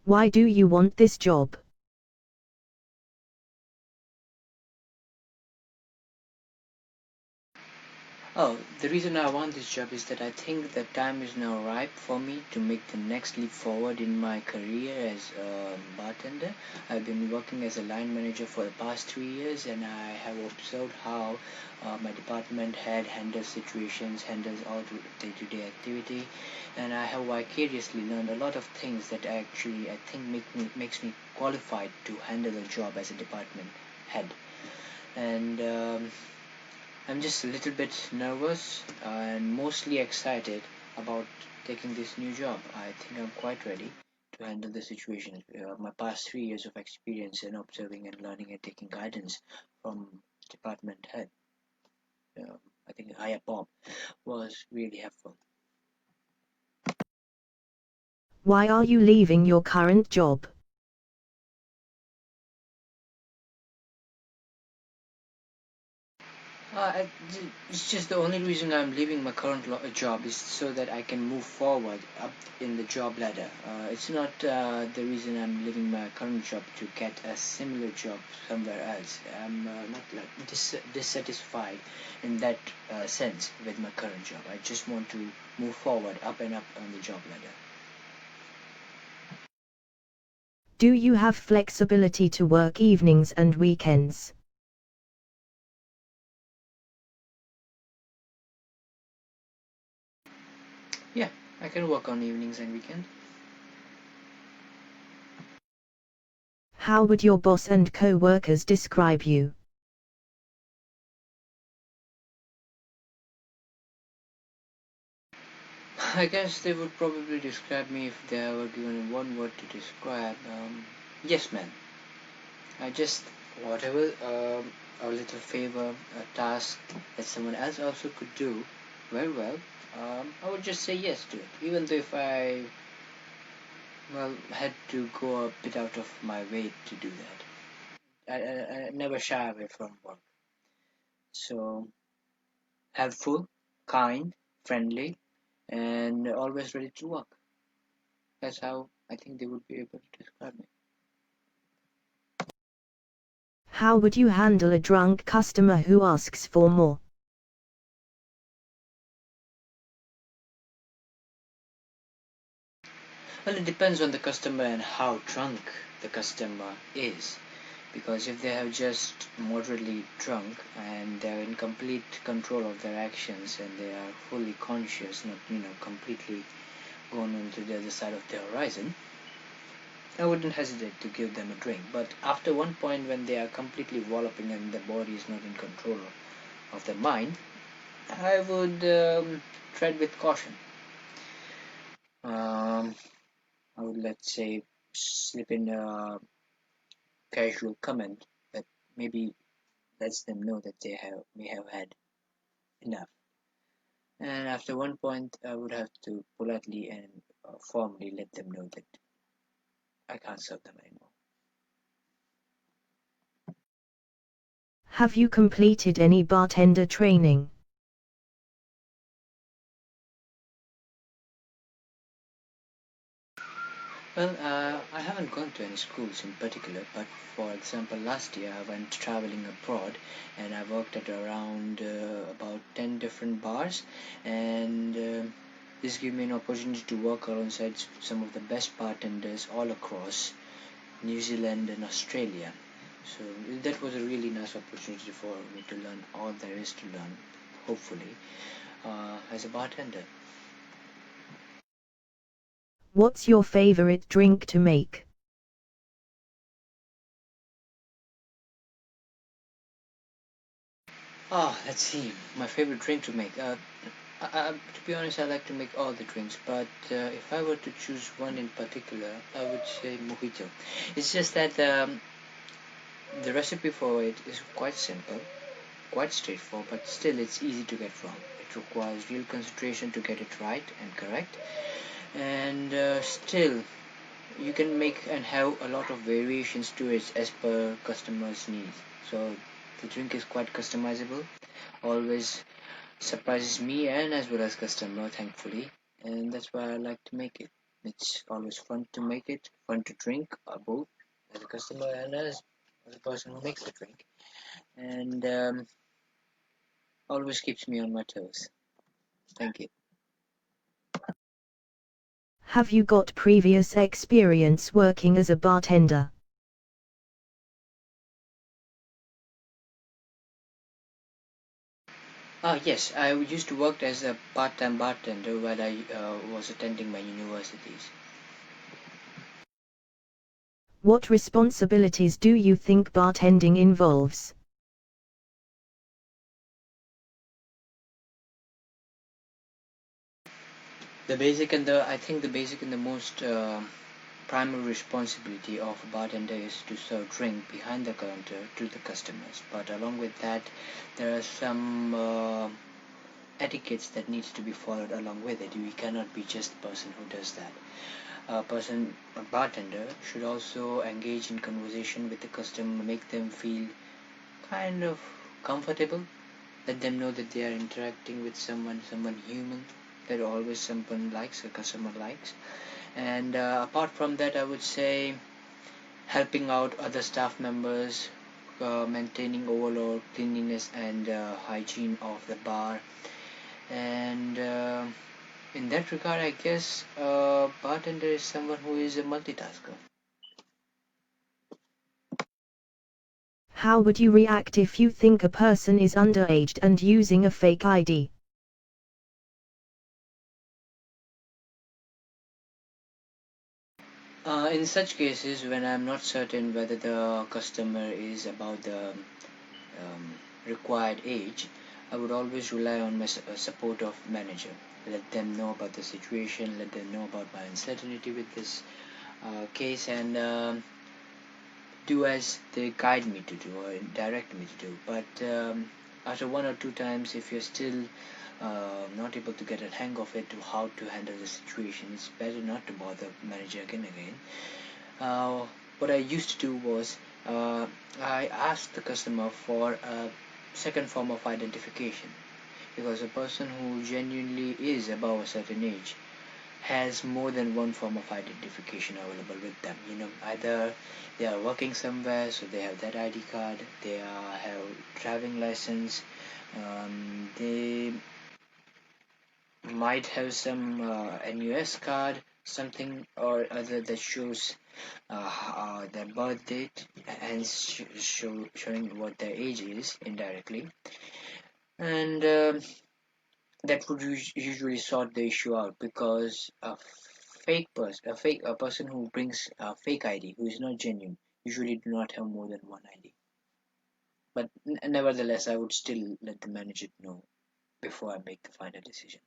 Why do you want this job? Oh, the reason I want this job is that I think the time is now ripe for me to make the next leap forward in my career as a bartender. I've been working as a line manager for the past 3 years, and I have observed how my department head handles situations, handles all the day-to-day activity, and I have vicariously learned a lot of things that actually I think makes me qualified to handle a job as a department head. And I'm just a little bit nervous and mostly excited about taking this new job. I think I'm quite ready to handle the situation. My past 3 years of experience in observing and learning and taking guidance from department head, uh, I think higher Bob, was really helpful. Why are you leaving your current job? It's just the only reason I'm leaving my current job is so that I can move forward up in the job ladder. It's not the reason I'm leaving my current job to get a similar job somewhere else. I'm not like dissatisfied in that sense with my current job. I just want to move forward up and up on the job ladder. Do you have flexibility to work evenings and weekends? Yeah, I can work on evenings and weekends. How would your boss and co-workers describe you? I guess they would probably describe me if they were given one word to describe. Yes, man. I just whatever a little favor, a task that someone else also could do very well. I would just say yes to it, even though if I had to go a bit out of my way to do that. I never shy away from work. So helpful, kind, friendly, and always ready to work. That's how I think they would be able to describe me. How would you handle a drunk customer who asks for more? Well, it depends on the customer and how drunk the customer is. Because if they have just moderately drunk and they're in complete control of their actions and they are fully conscious, not completely gone on to the other side of the horizon, I wouldn't hesitate to give them a drink. But after one point, when they are completely walloping and the body is not in control of their mind, I would tread with caution. Um, I would, let's say, slip in a casual comment that maybe lets them know that they may have had enough. And after one point, I would have to politely and formally let them know that I can't serve them anymore. Have you completed any bartender training? Well, I haven't gone to any schools in particular, but for example, last year I went traveling abroad and I worked at around about 10 different bars, and this gave me an opportunity to work alongside some of the best bartenders all across New Zealand and Australia. So that was a really nice opportunity for me to learn all there is to learn, hopefully, as a bartender. What's your favorite drink to make? Let's see. My favorite drink to make. To be honest, I like to make all the drinks, but if I were to choose one in particular, I would say mojito. It's just that the recipe for it is quite simple, quite straightforward, but still it's easy to get wrong. It requires real concentration to get it right and correct, and still you can make and have a lot of variations to it as per customers' needs. So the drink is quite customizable, always surprises me and as well as customer, thankfully, and that's why I like to make it. It's always fun to make it, fun to drink, both as a customer and as a person who makes the drink, and always keeps me on my toes. Thank you. Have you got previous experience working as a bartender? Yes, I used to work as a part-time bartender while I was attending my universities. What responsibilities do you think bartending involves? I think the basic and the most primary responsibility of a bartender is to serve drink behind the counter to the customers. But along with that, there are some etiquettes that needs to be followed along with it. We cannot be just the person who does that. A bartender should also engage in conversation with the customer, make them feel kind of comfortable. Let them know that they are interacting with someone human, that always someone likes, a customer likes. And apart from that, I would say helping out other staff members, maintaining overall cleanliness and hygiene of the bar. And in that regard, I guess a bartender is someone who is a multitasker. How would you react if you think a person is underage and using a fake ID? In such cases, when I'm not certain whether the customer is about the required age, I would always rely on my supportive manager. Let them know about the situation, let them know about my uncertainty with this case, and do as they guide me to do or direct me to do. But after one or two times, if you're still not able to get a hang of it to how to handle the situation, it's better not to bother manager again. Uh, what I used to do was I asked the customer for a second form of identification, because a person who genuinely is above a certain age has more than one form of identification available with them. Either they are working somewhere, so they have that ID card, they have driving license, they might have some NUS card, something or other that shows their birth date and showing what their age is indirectly, and that would usually sort the issue out, because a person who brings a fake ID who is not genuine usually do not have more than one ID. But nevertheless, I would still let the manager know before I make the final decision.